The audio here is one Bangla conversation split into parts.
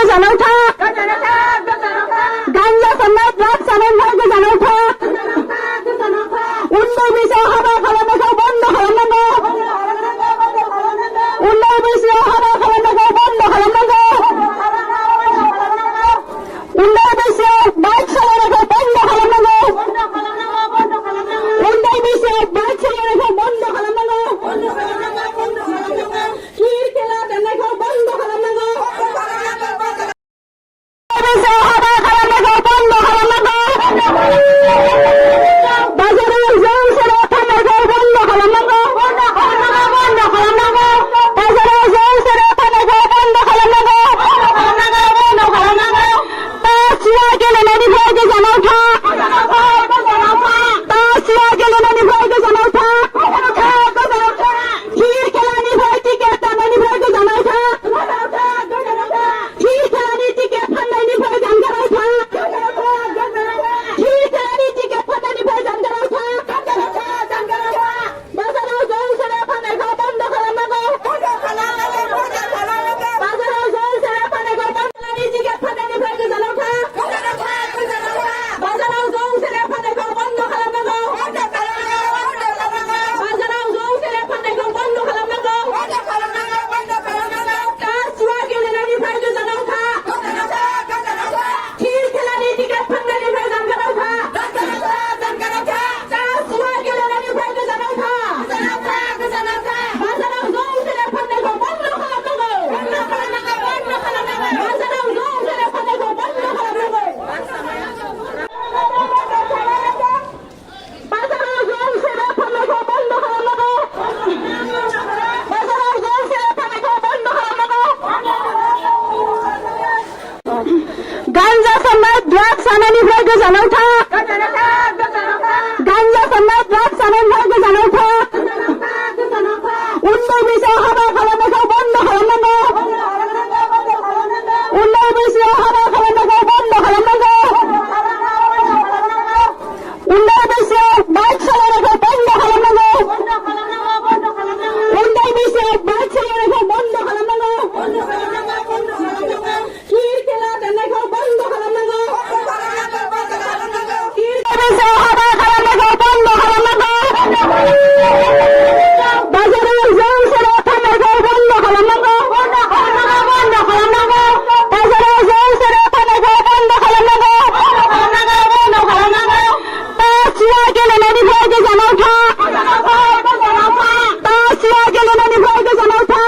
জানা উঠা গাঞ্জা সন্ন্যাস ড্রাগস আনেন ভাইকে জানা উঠা উন্নয় বিষয় হাবা খালানো বন্ধ খালানো উন্নয় বিষয় হাবা খালানো বন্ধ খালানো উন্নয় বিষয় বাইক চালানো বন্ধ খালানো উন্নয় বিষয় বাইক চালানো বন্ধ খালানো ক্ষীর খেলা দেনে বন্ধ খালানো গাঞ্জা সন্ন্যাস ড্রাগস আনেন ভাইকে জানা উঠা গাঞ্জা সন্ন্যাস ড্রাগস আনেন ভাইকে জানা উঠা উন্নয় বিষয় হাবা খালানো বন্ধ খালানো উন্নয় বিষয় হাবা খালানো বন্ধ খালানো উন্নয় বিষয় বাইক চালানো বন্ধ খালানো উন্নয় বিষয় বাইক চালানো বন্ধ খালানো ক্ষীর খেলা দেনে বন্ধ খালানো ক্ষীর বিষয় হাবা খালানো বন্ধ খালানো বাজারে জল ছেড়ে থামে বন্ধ খালানো বন্ধ খালানো বাজারে জল ছেড়ে থামে বন্ধ খালানো বন্ধ খালানো তাসিয়া গেলে নদী ভাইকে জানা উঠা তাসিয়া গেলে নদী ভাইকে জানা উঠা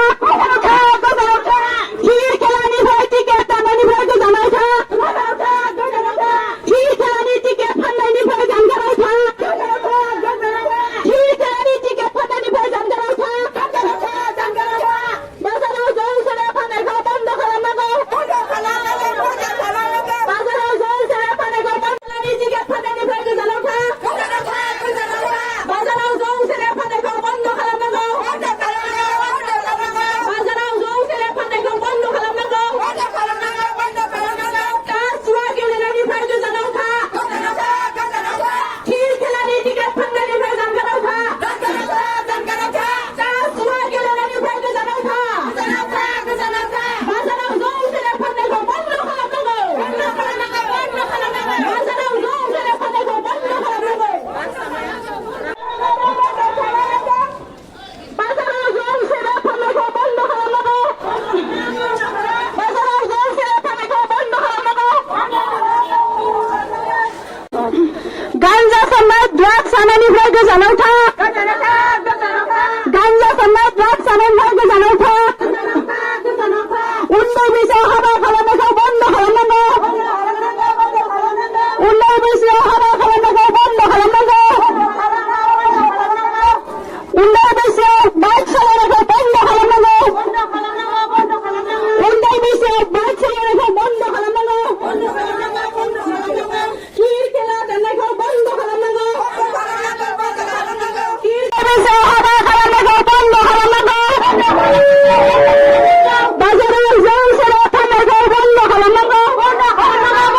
ক্ষীর খেলানি ভাই টিকেট টানানি ভাইকে জানা উঠা ক্ষীর খেলানি টিকেট ফান্দানি ভাই জানা উঠা ক্ষীর খেলানি টিকেট ফান্দানি ভাই জানা উঠা বাজারে জল ছেড়ে ফানে বন্ধ খালানো বাজারে জল ছেড়ে ফানে বন্ধ টিকেট ফান্দানি ভাইকে জানা উঠা বাজারে জল ছেড়ে ফানে বন্ধ খালানো বাজারে জল ছেড়ে ফানে বন্ধ খালানো তাসিয়া গেলে নদী ভাইকে জানা উঠা ক্ষীর খেলানি টিকেট ফান্দানি ভাই জানা উঠা তাসিয়া গেলে নদী ভাইকে জানা উঠা বাজারে জল ছেড়ে ফানে বন্ধ খালানো বাজারে জল ছেড়ে ফানে বন্ধ খালানো বাজারে জল ছেড়ে ফানে বন্ধ খালানো বাজারে জল ছেড়ে ফানে বন্ধ খালানো গাঞ্জা সন্ন্যাস ড্রাগস আনেন ভাইকে জানা উঠা গাঞ্জা সন্ন্যাস ড্রাগস আনেন ভাইকে জানা উঠা উন্নয় বিষয় হাবা খালানো বন্ধ খালানো উন্নয় বিষয় হাবা খালানো বন্ধ খালানো উন্নয় বিষয় বাইক চালানো বন্ধ খালানো উন্নয় বিষয় বাইক চালানো বন্ধ খালানো ক্ষীর খেলা দেনে বন্ধ খালানো ক্ষীর বিষয় হাবা খালানো বন্ধ খালানো বাজারে জল ছেড়ে থামে বন্ধ খালানো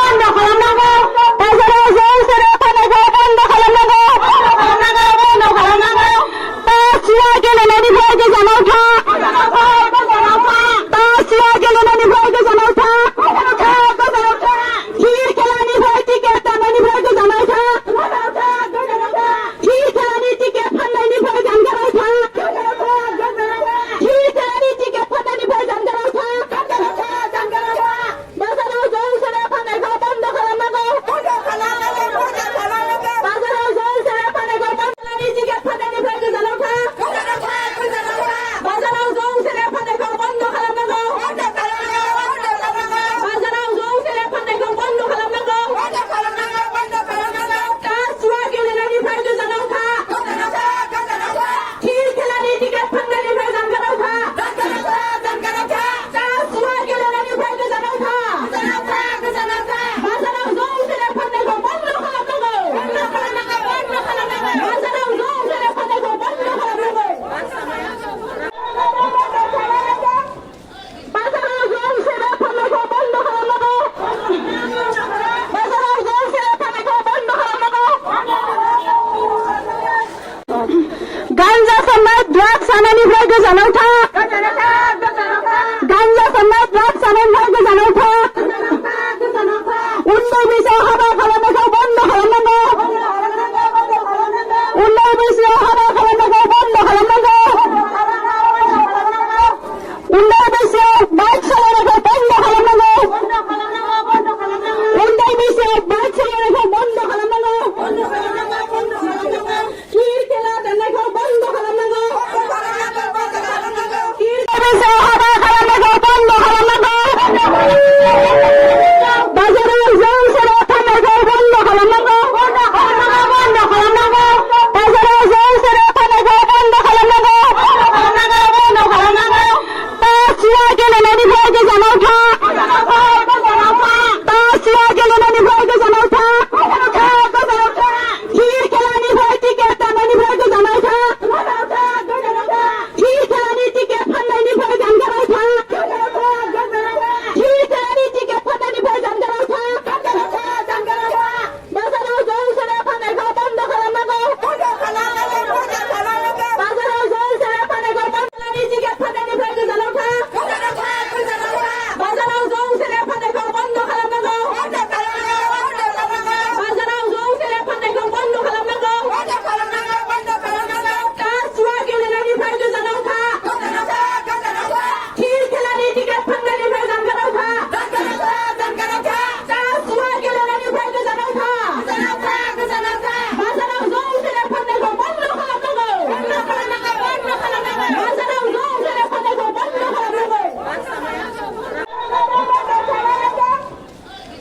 বন্ধ খালানো বাজারে জল ছেড়ে থামে বন্ধ খালানো বন্ধ খালানো তাসিয়া গেলে নদী ভাইকে জানা উঠা তাসিয়া গেলে নদী ভাইকে জানা উঠা उन्नाय बैसोआव बाइक सालायनायखौ बन्द खालामनांगौ उन्दै बैसोआव बाइक सालायनायखौ बन्द खालामनांगौ गिर खेला दाननायखौ बन्द खालामनांगौ गिर बैसोआव हाबा खालामनायखौ बन्द खालामनांगौ बाजाराव जौ सेरेब फाननायखौ बन्द खालामनांगौ बाजाराव जौ सेरेब फाननायखौ बन्द खालामनांगौ तासिया गेलेनायनिफ्राय गोजानाव था तासिया गेलेनायनिफ्राय गोजानाव था गिर खेलानिफ्राय टिकेट दाननायनिफ्राय गोजानाव था गिर खेलानि टिकेट फाननायनिफ्राय जानगाराव था गिर खेलानि टिकेट फाननायनिफ्राय जानगाराव था बाजाराव जौ सेरेब फाननायखौ बन्द खालामनांगौ बाजाराव जौ सेरेब फाननायखौ बन्द खेलानि टिकेट फाननायनिफ्राय गोजानाव था बाजाराव जौ सेरेब फाननायखौ बन्द खालामनांगौ बाजाराव जौ सेरेब फाननायखौ बन्द खालामनांगौ तासिया गेलेनायनिफ्राय गोजानाव था गिर खेलानि टिकेट फाननायनिफ्राय जानगाराव था तासिया गेलेनायनिफ्राय गोजानाव था बाजाराव जौ सेरेब फाननायखौ बन्द खालामनांगौ बाजाराव जौ सेरेब फाननायखौ बन्द खालामनांगौ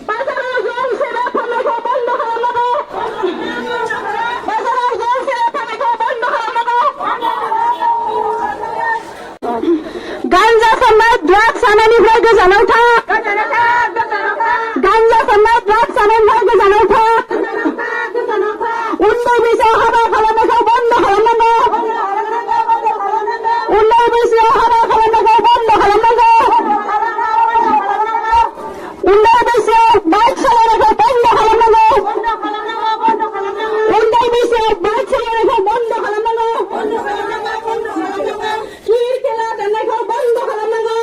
बाजाराव जौ सेरेब फाननायखौ बन्द खालामनांगौ बाजाराव जौ सेरेब फाननायखौ बन्द खालामनांगौ गांजा फाननाय ड्राग्स जानायनिफ्राय गोजानाव था गांजा फाननाय ड्राग्स जानायनिफ्राय गोजानाव था उन्दै बैसोआव हाबा खालामनायखौ बन्द खालामनांगौ उन्दै बैसोआव हाबा खालामनायखौ बन्द खालामनांगौ उन्दै बैसोआव बाइक सालायनायखौ बन्द खालामनांगौ उन्दै बैसोआव बाइक सालायनायखौ बन्द खालामनांगौ गिर खेला दाननायखौ बन्द खालामनांगौ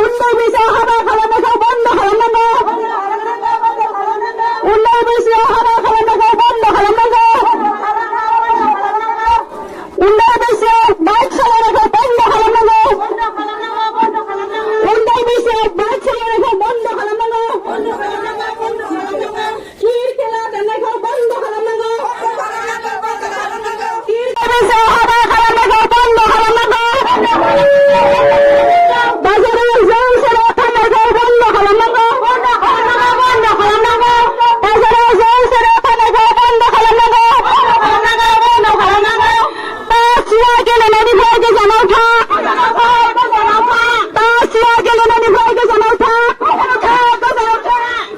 উন্নয় বিষয়ে হাবা খাওয়ানোকে বন্ধ খাওয়ানো, উন্নয় বিষয়ে হাবা খাওয়ানোকে বন্ধ খাওয়ানো, উন্নয় বিষয়ে বাইক চালানোকে বন্ধ খাওয়ানো, উন্নয় বিষয়ে বাইক চালানোকে বন্ধ খাওয়ানো, ক্ষীর খেলা দেনাকে বন্ধ খাওয়ানো, ক্ষীর বিষয়ে হাবা খাওয়ানোকে বন্ধ খাওয়ানো, বাজারে জল ছেড়ে থানাকে বন্ধ খাওয়ানো, বন্ধ খাওয়ানো, বাজারে জল ছেড়ে থানাকে বন্ধ খাওয়ানো, বন্ধ খাওয়ানো, তাসিয়া গেলে নানি ভাইকে জানাও থা, তাসিয়া গেলে নানি ভাইকে জানাও থা,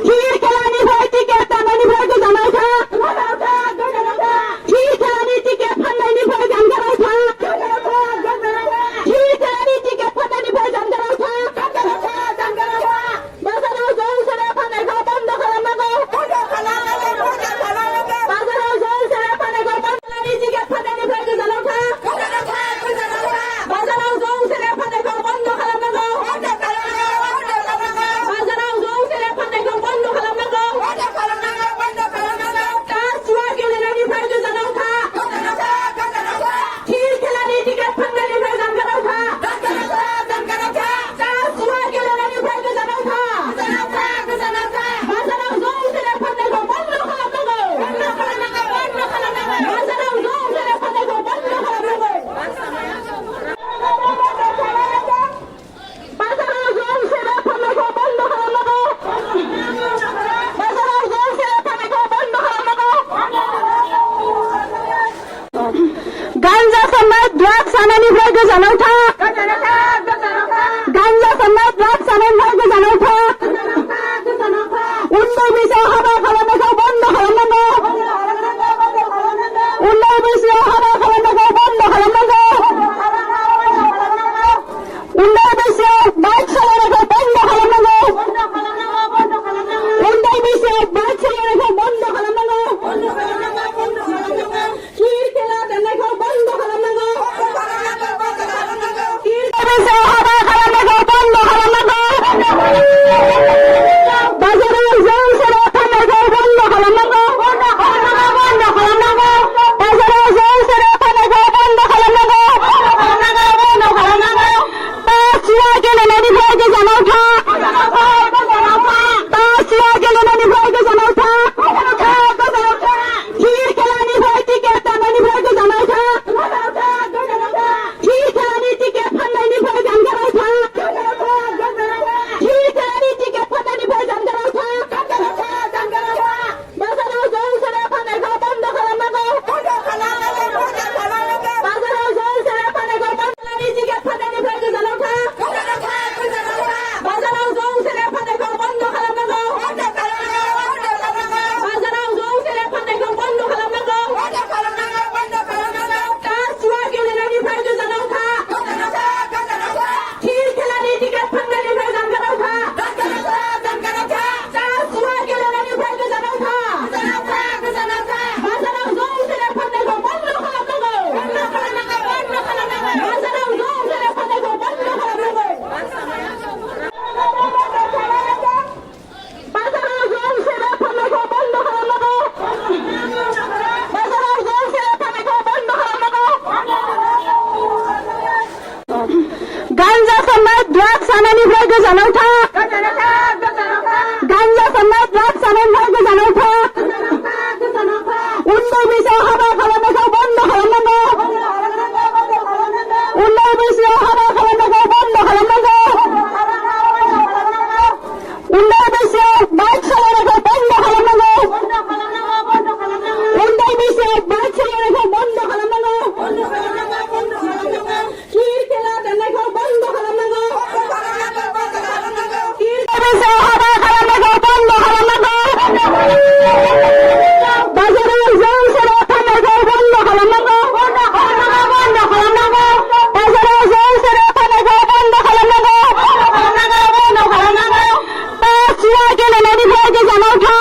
ক্ষীর খেলানি ভাই টিকেট নানি ভাইকে জানাও থা, ক্ষীর খেলানি টিকেট নানি ভাই জানাও থা, ক্ষীর খেলানি টিকেট নানি ভাই জানাও থা, বাজারে জল ছেড়ে থানাকে বন্ধ খাওয়ানো, বাজারে জল ছেড়ে থানাকে বন্ধ খেলানি টিকেট নানি ভাইকে জানাও থা, বাজারে জল ছেড়ে থানাকে বন্ধ খাওয়ানো, বাজারে জল ছেড়ে থানাকে বন্ধ খাওয়ানো, তাসিয়া গেলে নানি ভাইকে জানাও থা, ক্ষীর খেলানি টিকেট নানি ভাই জানাও থা, তাসিয়া গেলে নানি ভাইকে জানাও থা, বাজারে জল ছেড়ে থানাকে বন্ধ খাওয়ানো, বাজারে জল ছেড়ে থানাকে বন্ধ খাওয়ানো, বাজারে জল ছেড়ে থানাকে বন্ধ খাওয়ানো, বাজারে জল ছেড়ে থানাকে বন্ধ খাওয়ানো, গাঞ্জা সমেত ড্রাগস আনানি ভাইকে জানাও থা, গাঞ্জা সমেত ড্রাগস আনানি ভাইকে জানাও থা, উন্নয় বিষয়ে হাবা খাওয়ানোকে বন্ধ খাওয়ানো, উন্নয় বিষয়ে হাবা খাওয়ানোকে বন্ধ খাওয়ানো, উন্নয় বিষয়ে বাইক চালানোকে বন্ধ খাওয়ানো, উন্নয় বিষয়ে বাইক চালানোকে বন্ধ খাওয়ানো, ক্ষীর খেলা দেনাকে বন্ধ খাওয়ানো, ক্ষীর বিষয়ে হাবা খাওয়ানোকে বন্ধ খাওয়ানো, বাজারে জল ছেড়ে থানাকে বন্ধ খাওয়ানো, বন্ধ খাওয়ানো, বাজারে জল ছেড়ে থানাকে বন্ধ খাওয়ানো, বন্ধ খাওয়ানো, তাসিয়া গেলে নানি ভাইকে জানাও থা, তাসিয়া গেলে নানি ভাইকে জানাও থা, ক্ষীর খেলানি ভাই টিকেট নানি ভাইকে জানাও থা, ক্ষীর খেলানি টিকেট নানি ভাই জানাও থা, ক্ষীর খেলানি টিকেট নানি ভাই জানাও থা, বাজারে জল ছেড়ে থানাকে বন্ধ খাওয়ানো, বাজারে জল ছেড়ে থানাকে বন্ধ খেলানি টিকেট নানি ভাইকে জানাও থা, বাজারে জল ছেড়ে থানাকে বন্ধ খাওয়ানো, বাজারে জল ছেড়ে থানাকে বন্ধ খাওয়ানো, তাসিয়া গেলে নানি ভাইকে জানাও থা, ক্ষীর খেলানি টিকেট নানি ভাই জানাও থা, তাসিয়া গেলে নানি ভাইকে জানাও থা, বাজারে জল ছেড়ে থানাকে বন্ধ খাওয়ানো, বাজারে জল ছেড়ে থানাকে বন্ধ খাওয়ানো, বাজারে জল ছেড়ে থানাকে বন্ধ খাওয়ানো, বাজারে জল ছেড়ে থানাকে বন্ধ খাওয়ানো, গাঞ্জা সমেত ড্রাগস আনানি ভাইকে জানাও থা, গাঞ্জা সমেত ড্রাগস আনানি ভাইকে জানাও থা, উন্নয় বিষয়ে হাবা খাওয়ানোকে বন্ধ খাওয়ানো, উন্নয় বিষয়ে হাবা খাওয়ানোকে বন্ধ খাওয়ানো, উন্নয় বিষয়ে বাইক চালানোকে বন্ধ খাওয়ানো, উন্নয় বিষয়ে বাইক চালানোকে বন্ধ খাওয়ানো, ক্ষীর খেলা দেনাকে বন্ধ খাওয়ানো, ক্ষীর বিষয়ে হাবা খাওয়ানোকে বন্ধ খাওয়ানো, বাজারে জল ছেড়ে থানাকে বন্ধ খাওয়ানো, বন্ধ খাওয়ানো, বাজারে জল ছেড়ে থানাকে বন্ধ খাওয়ানো, বন্ধ খাওয়ানো, তাসিয়া গেলে নানি ভাইকে জানাও থা,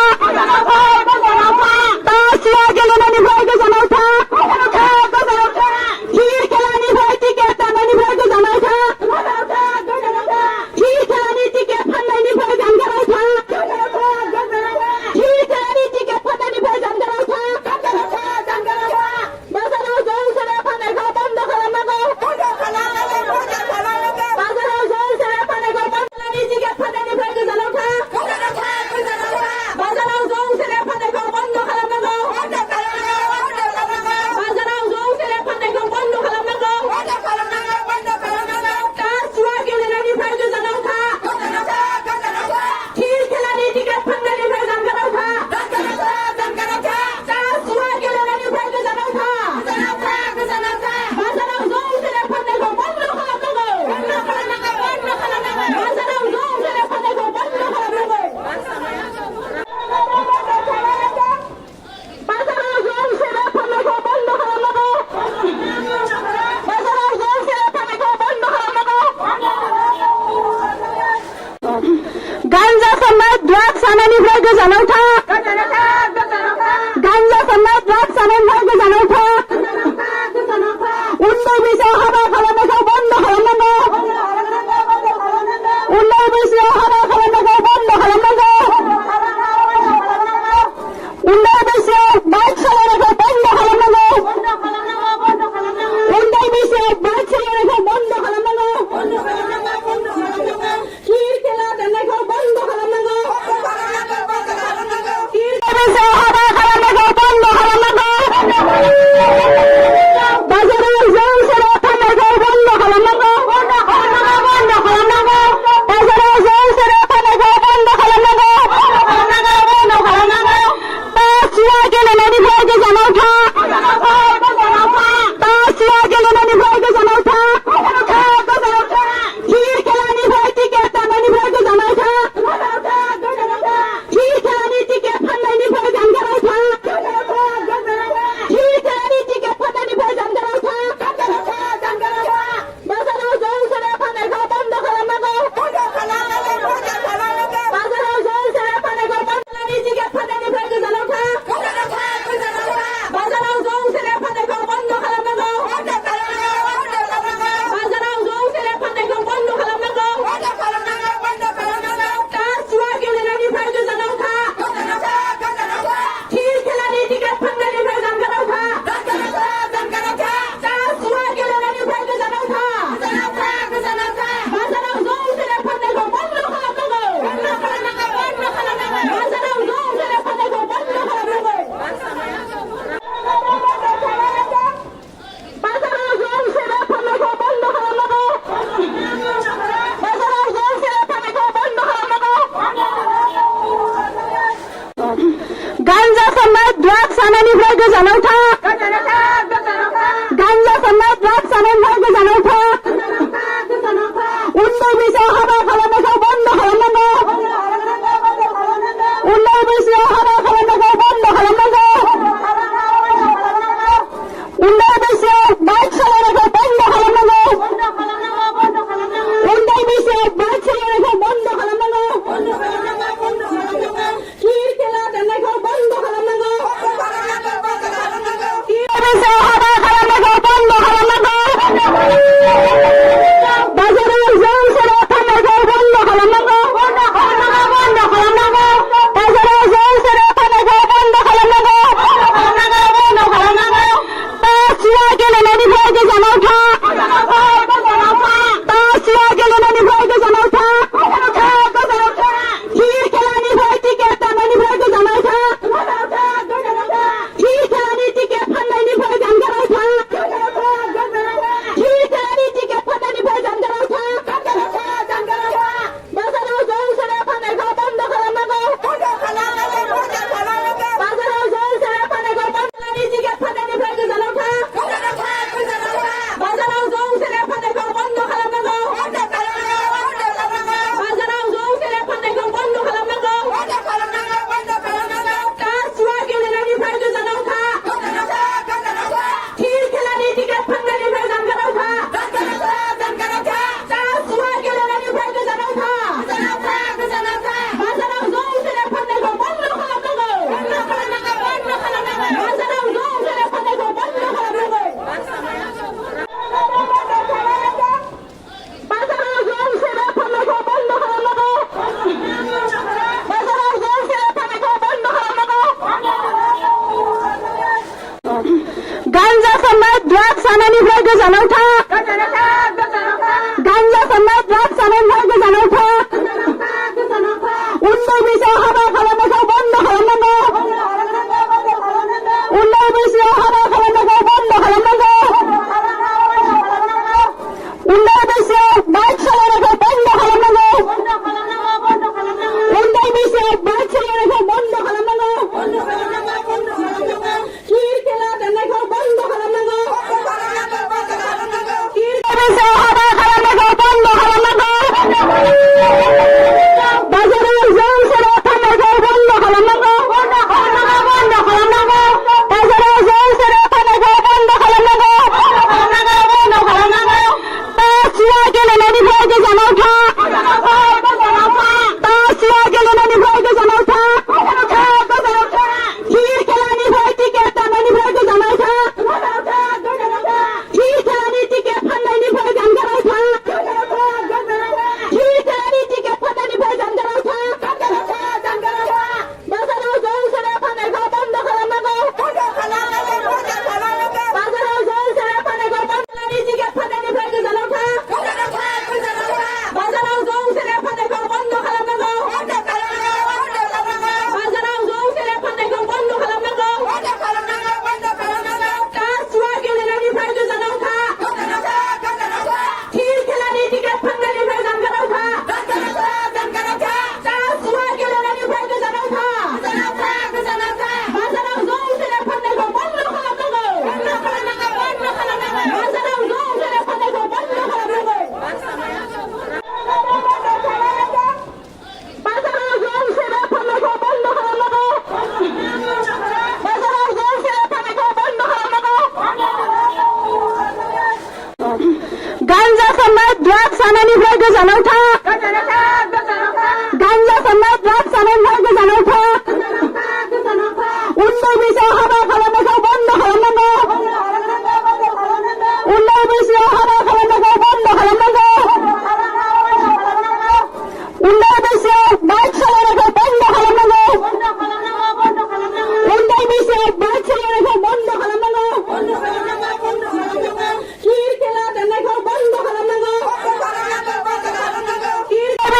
তাসিয়া গেলে নানি ভাইকে জানাও থা, ক্ষীর খেলানি ভাই টিকেট নানি ভাইকে জানাও থা, ক্ষীর जानायनिफ्राय गोजानाव था गान्जा फाननाय ड्राग्स जानायनिफ्राय गोजानाव था उन्दै बैसोआव हाबा खालामनायखौ बन्द खालामनांगौ उन्दै बैसोआव हाबा खालामनायखौ बन्द खालामनांगौ उन्दै बैसोआव बाइक सालायनायखौ बन्द खालामनांगौ उन्दै बैसोआव बाइक सालायनायखौ बन्द खालामनांगौ खिर खेला दाननायखौ बन्द खालामनांगौ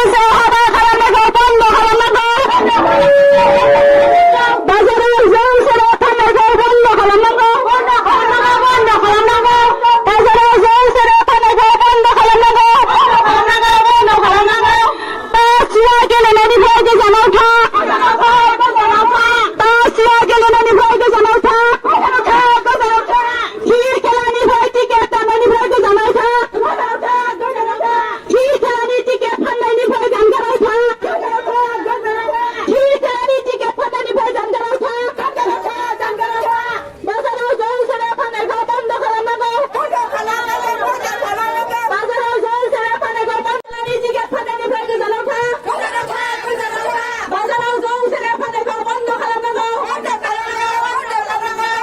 বেশি হাবা খালামনাগো বন্ধ খালামনাগো বাজারের জল ছেড়ে পানাগো বন্ধ খালামনাগো বন্ধ খালামনাগো বাজারের জল ছেড়ে পানাগো বন্ধ খালামনাগো বন্ধ খালামনাগো তাসিয়া গেলে নদী ভাইকে জানাও থা তাসিয়া গেলে নদী ভাইকে জানাও থা হির খেলানি ভাই টিকেট টানানি ভাইকে জানাও থা হির খেলানি টিকেট ফান্দানি ভাই গান গাও থা হির খেলানি টিকেট ফান্দানি ভাই গান গাও থা বাজারের জল ছেড়ে পানাগো বন্ধ খালামনাগো বাজারের জল ছেড়ে পানাগো বন্ধ খেলানি টিকেট ফান্দানি ভাইকে জানাও থা বাজারের জল ছেড়ে পানাগো বন্ধ খালামনাগো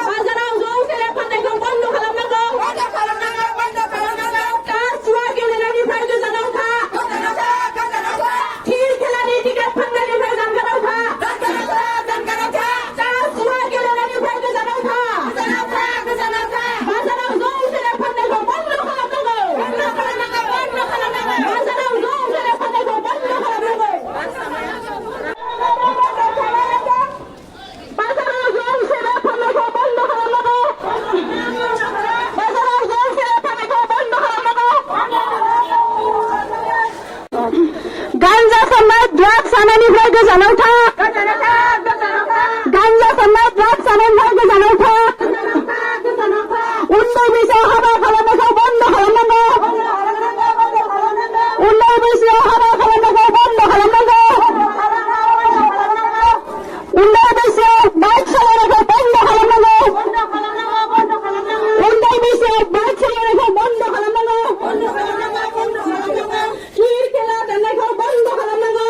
বাজারের জল ছেড়ে পানাগো বন্ধ খালামনাগো তাসিয়া গেলে নদী ভাইকে জানাও থা হির খেলানি টিকেট ফান্দানি ভাই গান গাও থা তাসিয়া গেলে নদী ভাইকে জানাও থা বাজারের জল ছেড়ে পানাগো বন্ধ খালামনাগো বাজারের জল ছেড়ে পানাগো বন্ধ খালামনাগো বাজারের জল ছেড়ে পানাগো বন্ধ খালামনাগো বাজারের জল ছেড়ে পানাগো বন্ধ খালামনাগো গাঞ্জা সমেত ড্রাগস আনানি ভাইকে জানাও থা গাঞ্জা সমেত ড্রাগস আনানি ভাইকে জানাও থা উন্নয় বিষয় হাবা খালামনাগো বন্ধ খালামনাগো উন্নয় বিষয় হাবা খালামনাগো বন্ধ খালামনাগো উন্নয় বিষয় বাইক চালানো বন্ধ খালামনাগো উন্নয় বিষয় বাইক চালানো বন্ধ খালামনাগো হির খেলা টানাগো বন্ধ খালামনাগো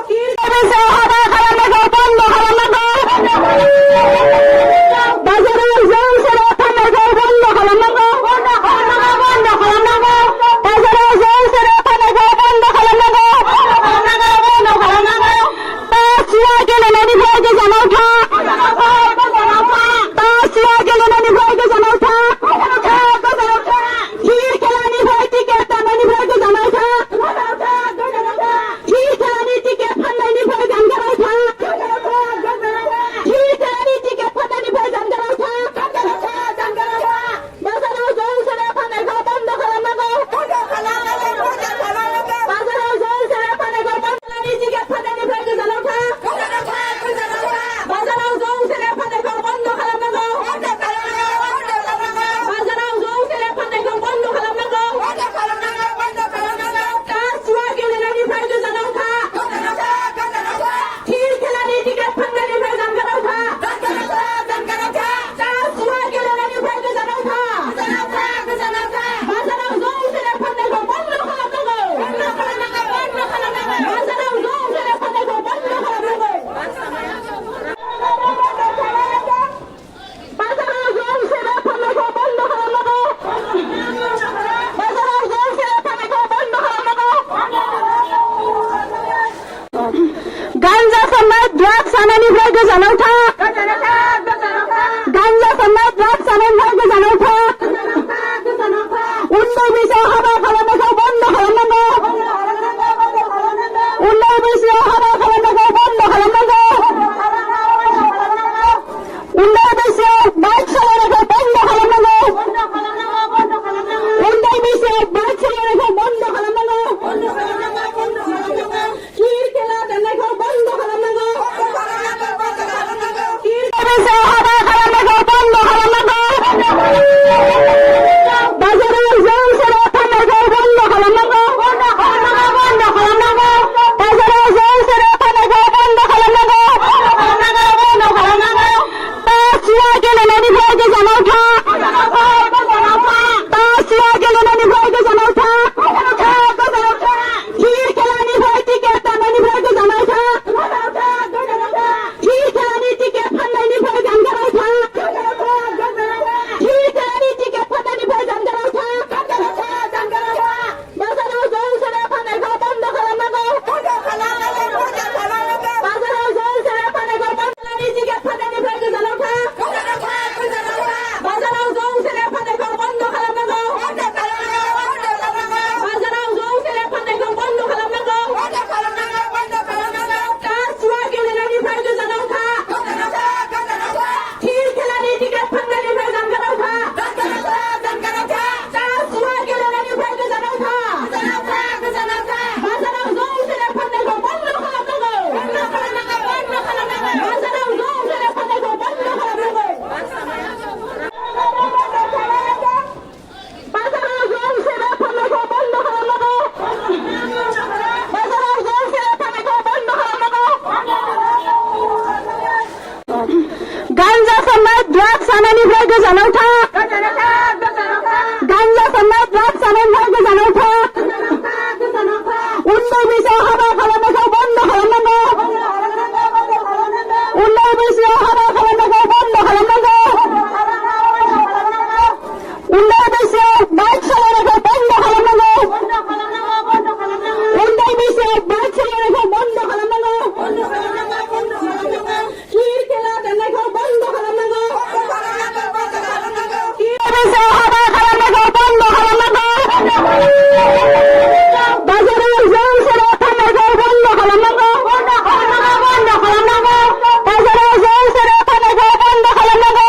হির বিষয় হাবা খালামনাগো বন্ধ খালামনাগো বাজারের জল ছেড়ে পানাগো বন্ধ খালামনাগো বন্ধ খালামনাগো বাজারের জল ছেড়ে পানাগো বন্ধ খালামনাগো বন্ধ খালামনাগো তাসিয়া গেলে নদী ভাইকে জানাও থা তাসিয়া গেলে নদী ভাইকে জানাও থা হির খেলানি ভাই টিকেট টানানি ভাইকে জানাও থা হির খেলানি টিকেট ফান্দানি ভাই গান গাও থা হির খেলানি টিকেট ফান্দানি ভাই গান গাও থা বাজারের জল ছেড়ে পানাগো বন্ধ খালামনাগো বাজারের জল ছেড়ে পানাগো বন্ধ খেলানি টিকেট ফান্দানি ভাইকে জানাও থা বাজারের জল ছেড়ে পানাগো বন্ধ খালামনাগো বাজারের জল ছেড়ে পানাগো বন্ধ খালামনাগো তাসিয়া গেলে নদী ভাইকে জানাও থা হির খেলানি টিকেট ফান্দানি ভাই গান গাও থা তাসিয়া গেলে নদী ভাইকে জানাও থা বাজারের জল ছেড়ে পানাগো বন্ধ খালামনাগো বাজারের জল ছেড়ে পানাগো বন্ধ খালামনাগো বাজারের জল ছেড়ে পানাগো বন্ধ খালামনাগো বাজারের জল ছেড়ে পানাগো বন্ধ খালামনাগো গাঞ্জা সমেত ড্রাগস আনানি ভাইকে জানাও থা গাঞ্জা সমেত ড্রাগস আনানি ভাইকে জানাও থা উন্নয় বিষয় হাবা খালামনাগো বন্ধ খালামনাগো উন্নয় বিষয় হাবা খালামনাগো বন্ধ খালামনাগো উন্নয় বিষয় বাইক চালানো বন্ধ খালামনাগো উন্নয় বিষয় বাইক চালানো বন্ধ খালামনাগো হির খেলা টানাগো বন্ধ খালামনাগো উন্নয় বিষয় হাবা খালানোকে বন্ধ খালানোকে উন্নয় বিষয় হাবা খালানোকে বন্ধ খালানোকে উন্নয় বিষয় বাইক চালানোকে বন্ধ খালানোকে উন্নয় বিষয় বাইক চালানোকে বন্ধ খালানোকে ক্ষীর খেলা দেনাকে বন্ধ খালানোকে ক্ষীর বিষয় হাবা খালানোকে বন্ধ খালানোকে বাজারে জল ছেড়ে থানাকে বন্ধ খালানোকে বন্ধ খালানোকে বাজারে জল ছেড়ে থানাকে বন্ধ খালানোকে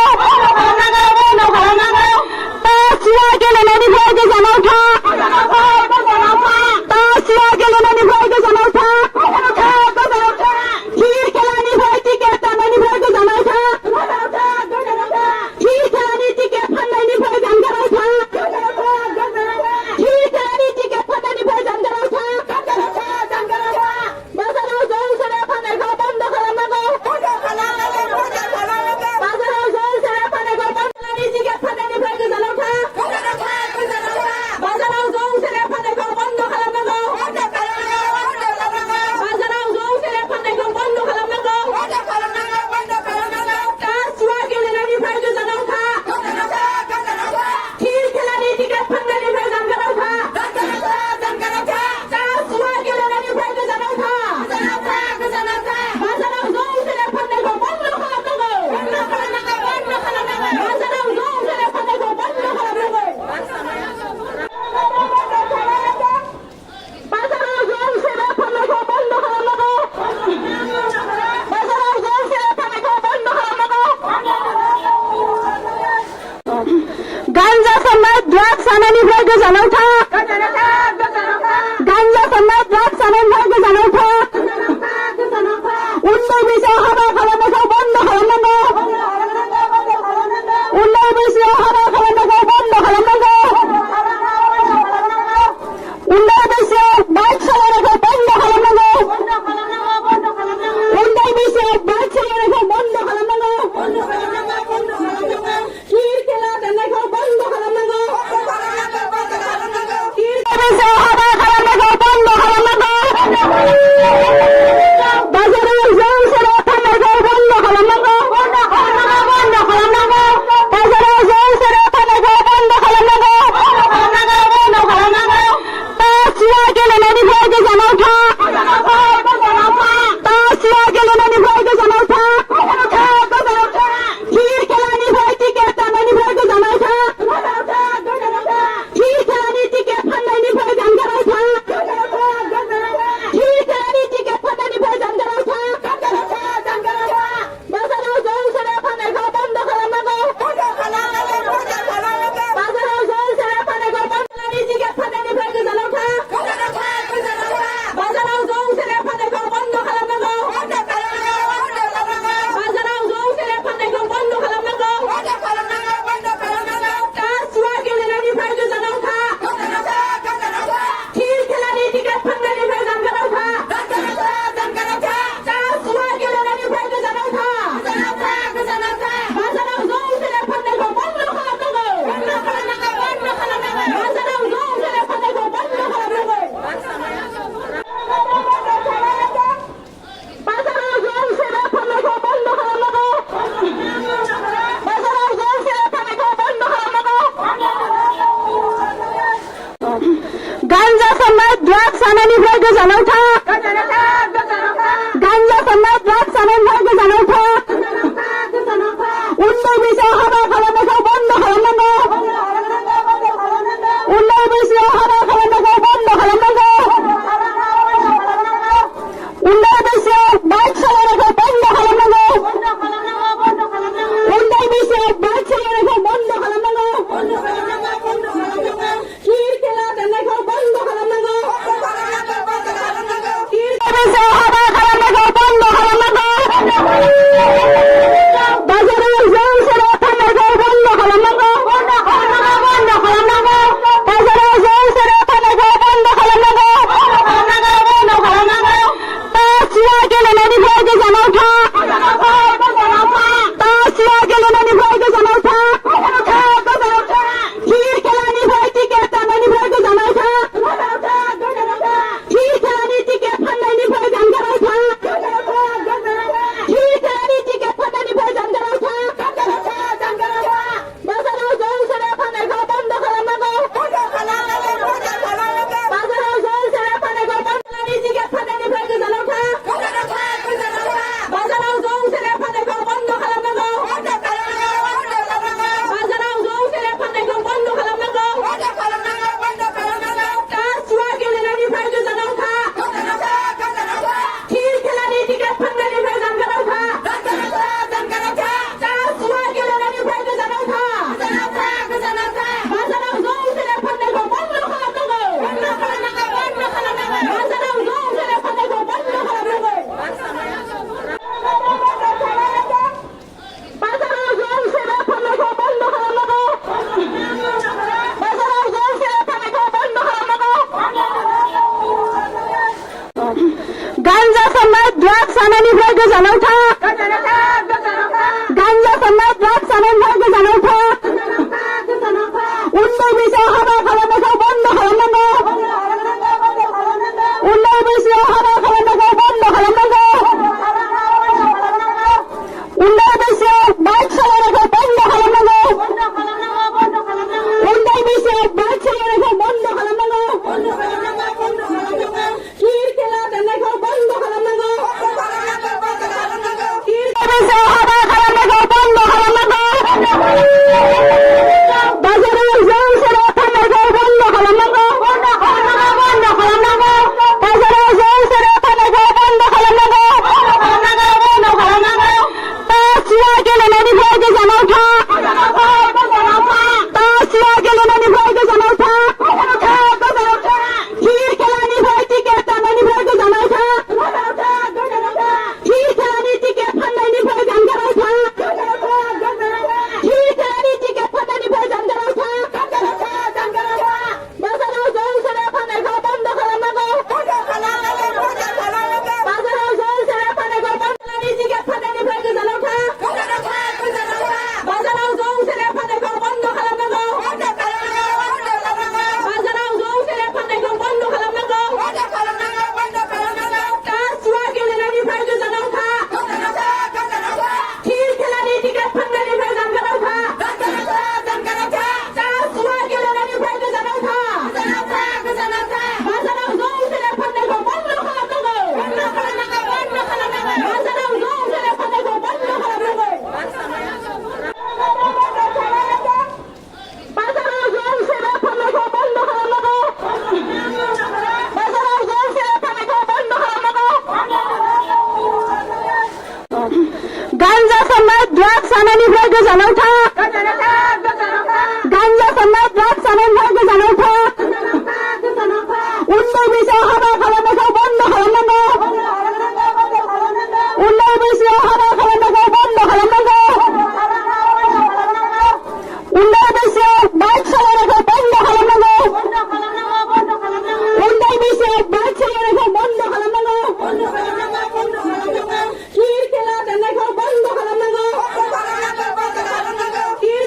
বন্ধ খালানোকে তাসিয়া গেলে নদী ভাইকে জানাও থা তাসিয়া গেলে নদী ভাইকে জানাও থা ক্ষীর খেলানি ভাই টিকেট টানানি ভাইকে জানাও থা ক্ষীর খেলানি টিকেট ফান্দানি ভাই জান জানাও থা ক্ষীর খেলানি টিকেট ফান্দানি ভাই জান জানাও থা বাজারে জল ছেড়ে থানাকে বন্ধ খালানোকে বাজারে জল ছেড়ে থানাকে বন্ধ খালানি টিকেট ফান্দানি ভাইকে জানাও থা বাজারে জল ছেড়ে থানাকে বন্ধ খালানোকে বাজারে জল ছেড়ে থানাকে বন্ধ খালানোকে তাসিয়া গেলে নদী ভাইকে জানাও থা ক্ষীর খেলানি টিকেট ফান্দানি ভাই জান জানাও থা তাসিয়া গেলে নদী ভাইকে জানাও থা বাজারে জল ছেড়ে থানাকে বন্ধ খালানোকে বাজারে জল ছেড়ে থানাকে বন্ধ খালানোকে বাজারে জল ছেড়ে থানাকে বন্ধ খালানোকে বাজারে জল ছেড়ে থানাকে বন্ধ খালানোকে গাঞ্জা সমেত ড্রাগস আনানি ভাইকে জানাও থা গাঞ্জা সমেত ড্রাগস আনানি ভাইকে জানাও থা উন্নয় বিষয় হাবা খালানোকে বন্ধ খালানোকে উন্নয় বিষয় হাবা খালানোকে বন্ধ খালানোকে উন্নয় বিষয় বাইক চালানোকে বন্ধ খালানোকে উন্নয় বিষয় বাইক চালানোকে বন্ধ খালানোকে ক্ষীর খেলা দেনাকে বন্ধ খালানোকে ক্ষীর বিষয় হাবা খালানোকে বন্ধ খালানোকে বাজারে জল ছেড়ে থানাকে বন্ধ খালানোকে বন্ধ খালানোকে বাজারে জল ছেড়ে থানাকে বন্ধ খালানোকে বন্ধ খালানোকে তাসিয়া গেলে নদী ভাইকে জানাও থা তাসিয়া গেলে নদী ভাইকে জানাও থা ক্ষীর খেলানি ভাই টিকেট টানানি ভাইকে জানাও থা ক্ষীর খেলানি টিকেট ফান্দানি ভাই জান জানাও থা ক্ষীর খেলানি টিকেট ফান্দানি ভাই জান জানাও থা বাজারে জল ছেড়ে থানাকে বন্ধ খালানোকে বাজারে জল ছেড়ে থানাকে বন্ধ খালানি টিকেট ফান্দানি ভাইকে জানাও থা বাজারে জল ছেড়ে থানাকে বন্ধ খালানোকে বাজারে জল ছেড়ে থানাকে বন্ধ খালানোকে তাসিয়া গেলে নদী ভাইকে জানাও থা ক্ষীর খেলানি টিকেট ফান্দানি ভাই জান জানাও থা তাসিয়া গেলে নদী ভাইকে জানাও থা বাজারে জল ছেড়ে থানাকে বন্ধ খালানোকে বাজারে জল ছেড়ে থানাকে বন্ধ খালানোকে বাজারে জল ছেড়ে থানাকে বন্ধ খালানোকে বাজারে জল ছেড়ে থানাকে বন্ধ খালানোকে গাঞ্জা সমেত ড্রাগস আনানি ভাইকে জানাও থা গাঞ্জা সমেত ড্রাগস আনানি ভাইকে জানাও থা উন্নয় বিষয় হাবা খালানোকে বন্ধ খালানোকে উন্নয় বিষয় হাবা খালানোকে বন্ধ খালানোকে উন্নয় বিষয় বাইক চালানোকে বন্ধ খালানোকে উন্নয় বিষয় বাইক চালানোকে বন্ধ খালানোকে ক্ষীর খেলা দেনাকে বন্ধ খালানোকে ক্ষীর বিষয় হাবা খালানোকে বন্ধ খালানোকে বাজারে জল ছেড়ে থানাকে বন্ধ খালানোকে বন্ধ খালানোকে বাজারে জল ছেড়ে থানাকে বন্ধ খালানোকে বন্ধ খালানোকে তাসিয়া গেলে নদী ভাইকে জানাও থা তাসিয়া গেলে নদী ভাইকে জানাও থা ক্ষীর খেলানি ভাই টিকেট টানানি ভাইকে জানাও থা ক্ষীর খেলানি सानानिफ्राय गोजानाव था गान्जा सोबनाय ड्राग्स जानायनिफ्राय गोजानाव था उन्दै बैसोआव हाबा खालामनायखौ बन्द खालामनांगौ उन्दै बैसोआव हाबा खालामनायखौ बन्द खालामनांगौ उन्दै बैसोआव बाइक सालायनायखौ बन्द खालामनांगौ उन्दै बैसोआव बाइक सालायनायखौ बन्द खालामनांगौ खिर खेला दाननायखौ बन्द खालामनांगौ बैसोआव हाबा खालामनायखौ बन्द खालामनांगौ बाजाराव जौ सेरेब फाननायखौ बन्द खालामनांगौ बाजाराव जौ सेरेब फाननायखौ बन्द खालामनांगौ तासिया गेलेनायनिफ्राय गोजानाव था तासिया गेलेनायनिफ्राय गोजानाव था खिर खेलानिफ्राय टिकेट दाननायनिफ्राय गोजानाव था खिर खेलानि टिकेट फाननायनिफ्राय जानगाराव था खिर खेलानि टिकेट फाननायनिफ्राय जानगाराव था बाजाराव जौ सेरेब फाननायखौ बन्द खालामनांगौ बाजाराव जौ सेरेब फाननायखौ बन्द खेलानि टिकेट फाननायनिफ्राय गोजानाव था बाजाराव जौ सेरेब फाननायखौ बन्द खालामनांगौ बाजाराव जौ सेरेब फाननायखौ बन्द खालामनांगौ तासिया गेलेनायनिफ्राय गोजानाव था खिर खेलानि टिकेट फाननायनिफ्राय जानगाराव था तासिया गेलेनायनिफ्राय गोजानाव था बाजाराव जौ सेरेब फाननायखौ बन्द खालामनांगौ बाजाराव जौ सेरेब फाननायखौ बन्द खालामनांगौ बाजाराव जौ सेरेब फाननायखौ बन्द खालामनांगौ बाजाराव जौ सेरेब फाननायखौ बन्द खालामनांगौ गान्जा सोबनाय ड्राग्स जानायनिफ्राय गोजानाव था गान्जा सोबनाय ड्राग्स जानायनिफ्राय गोजानाव था उन्दै बैसोआव हाबा खालामनायखौ बन्द खालामनांगौ उन्दै बैसोआव हाबा खालामनायखौ बन्द खालामनांगौ उन्दै बैसोआव बाइक सालायनायखौ बन्द खालामनांगौ उन्दै बैसोआव बाइक सालायनायखौ बन्द खालामनांगौ खिर खेला दाननायखौ बन्द खालामनांगौ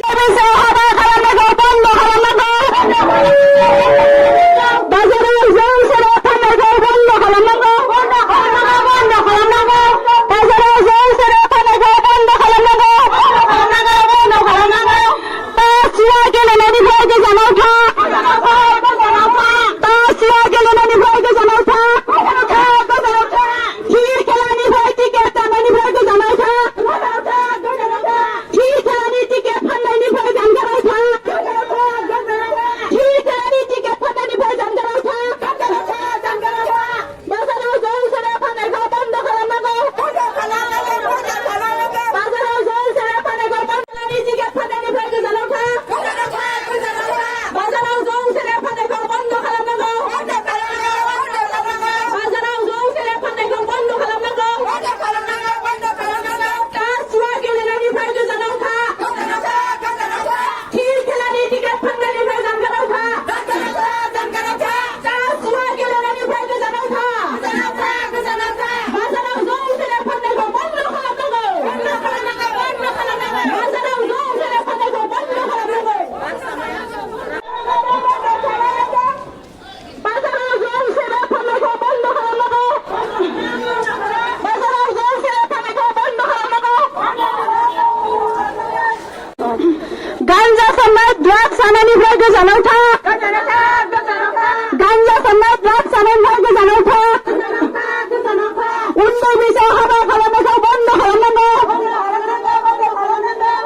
बैसोआव हाबा खालामनायखौ बन्द खालामनांगौ बाजाराव जौ सेरेब फाननायखौ बन्द खालामनांगौ बाजाराव जौ सेरेब फाननायखौ बन्द खालामनांगौ तासिया गेलेनायनिफ्राय गोजानाव था तासिया गेलेनायनिफ्राय गोजानाव था खिर खेलानिफ्राय टिकेट दाननायनिफ्राय गोजानाव था खिर खेलानि टिकेट फाननायनिफ्राय जानगाराव था खिर खेलानि टिकेट फाननायनिफ्राय जानगाराव था बाजाराव जौ सेरेब फाननायखौ बन्द खालामनांगौ बाजाराव जौ सेरेब फाननायखौ बन्द खेलानि टिकेट फाननायनिफ्राय गोजानाव था बाजाराव जौ सेरेब फाननायखौ बन्द खालामनांगौ बाजाराव जौ सेरेब फाननायखौ बन्द खालामनांगौ तासिया गेलेनायनिफ्राय गोजानाव था खिर खेलानि टिकेट फाननायनिफ्राय जानगाराव था तासिया गेलेनायनिफ्राय गोजानाव था बाजाराव जौ सेरेब फाननायखौ बन्द खालामनांगौ बाजाराव जौ सेरेब फाननायखौ बन्द खालामनांगौ बाजाराव जौ सेरेब फाननायखौ बन्द खालामनांगौ बाजाराव जौ सेरेब फाननायखौ बन्द खालामनांगौ गान्जा सोबनाय ड्राग्स जानायनिफ्राय गोजानाव था गान्जा सोबनाय ड्राग्स जानायनिफ्राय गोजानाव था उन्दै बैसोआव हाबा खालामनायखौ बन्द खालामनांगौ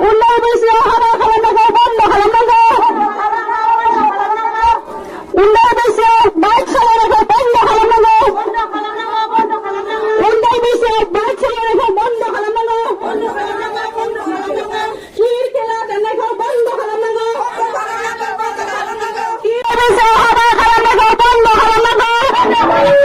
उन्दै बैसोआव हाबा खालामनायखौ बन्द खालामनांगौ उन्दै बैसोआव बाइक सालायनायखौ बन्द खालामनांगौ उन्दै बैसोआव बाइक सालायनायखौ बन्द खालामनांगौ खिर खेला दाननायखौ बन्द खालामनांगौ बैसोआव हाबा खालामनायखौ बन्द खालामनांगौ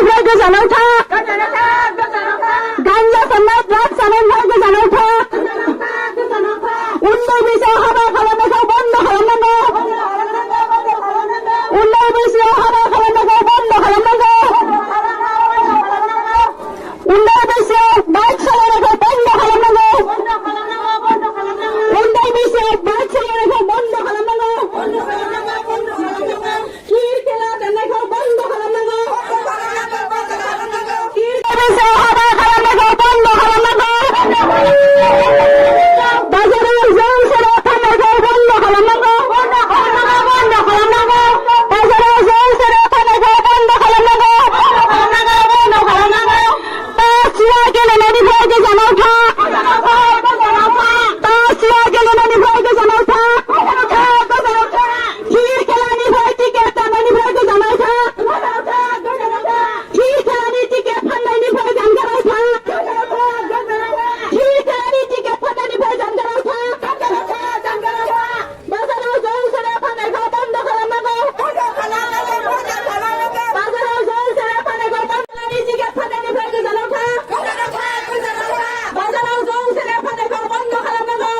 खानानिफ्राय गोजानाव था गान्जा सोबनाय ड्राग्स जानायनिफ्राय गोजानाव था उन्दै बैसोआव हाबा खालामनायखौ बन्द खालामनांगौ उन्दै बैसोआव हाबा खालामनायखौ बन्द खालामनांगौ उन्दै बैसोआव बाइक सालायनायखौ बन्द खालामनांगौ उन्दै बैसोआव बाइक सालायनायखौ बन्द खालामनांगौ खिर खेला दाननायखौ बन्द खालामनांगौ बैसोआव हाबा खालामनायखौ बन्द खालामनांगौ बाजाराव जौ सेरेब फाननायखौ बन्द खालामनांगौ बन्द खालामनांगौ बाजाराव जौ सेरेब फाननायखौ बन्द खालामनांगौ बन्द खालामनांगौ जुवा गेलेनायनिफ्राय गोजानाव था जुवा गेलेनायनिफ्राय गोजानाव था खिर खेलानिफ्राय टिकेट दाननायनिफ्राय गोजानाव था खिर खेलानि टिकेट फाननायनिफ्राय जानगाराव था खिर खेलानि टिकेट फाननायनिफ्राय जानगाराव था बाजाराव जौ सेरेब फाननायखौ बन्द खालामनांगौ बाजाराव जौ सेरेब फाननायखौ बन्द टिकेट फाननायनिफ्राय गोजानाव था बाजाराव जौ सेरेब फाननायखौ बन्द खालामनांगौ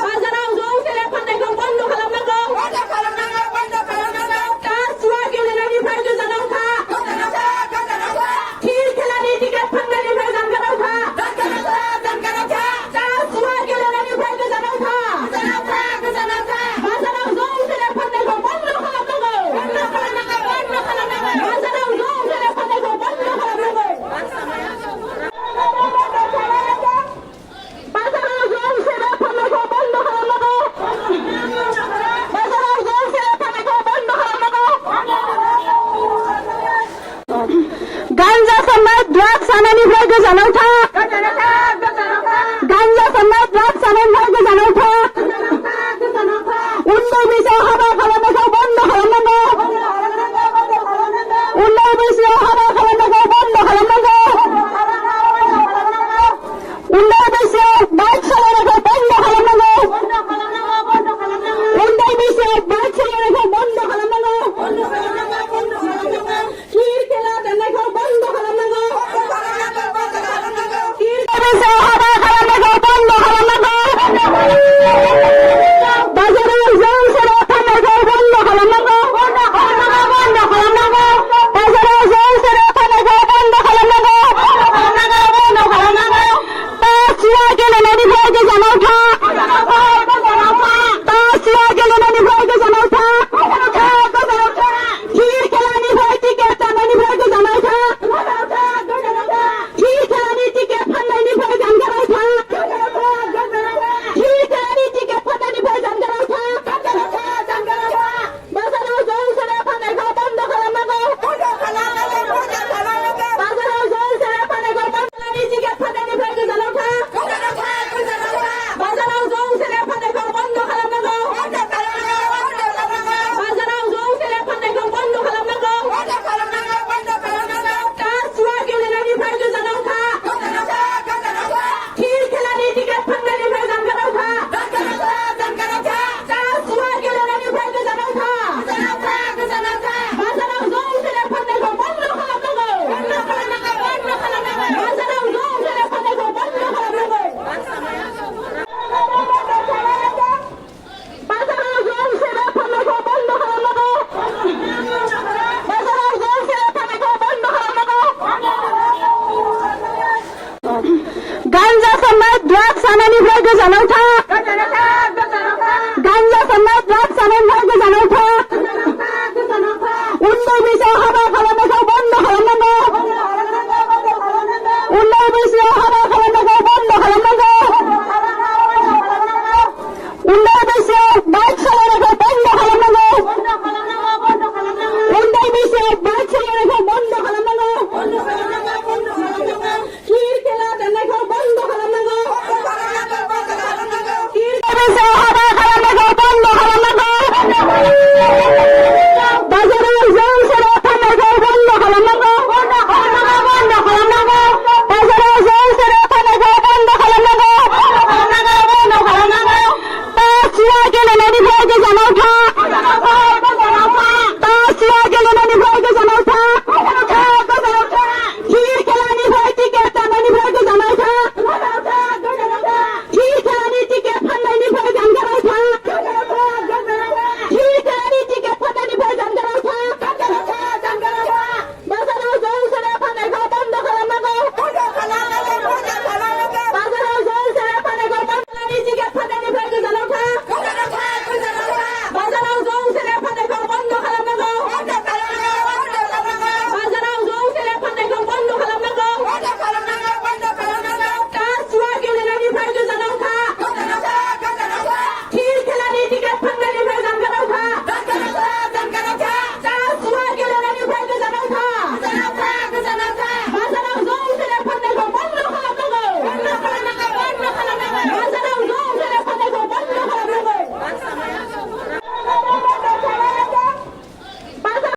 बाजाराव जौ सेरेब फाननायखौ बन्द खालामनांगौ जुवा गेलेनायनिफ्राय गोजानाव था खिर खेलानि टिकेट फाननायनिफ्राय जानगाराव था जुवा गेलेनायनिफ्राय गोजानाव था बाजाराव जौ सेरेब फाननायखौ बन्द खालामनांगौ बाजाराव जौ सेरेब फाननायखौ बन्द खालामनांगौ बाजाराव जौ सेरेब फाननायखौ बन्द खालामनांगौ बाजाराव जौ सेरेब फाननायखौ बन्द खालामनांगौ गान्जा सोबनाय ड्राग्स जानायनिफ्राय गोजानाव था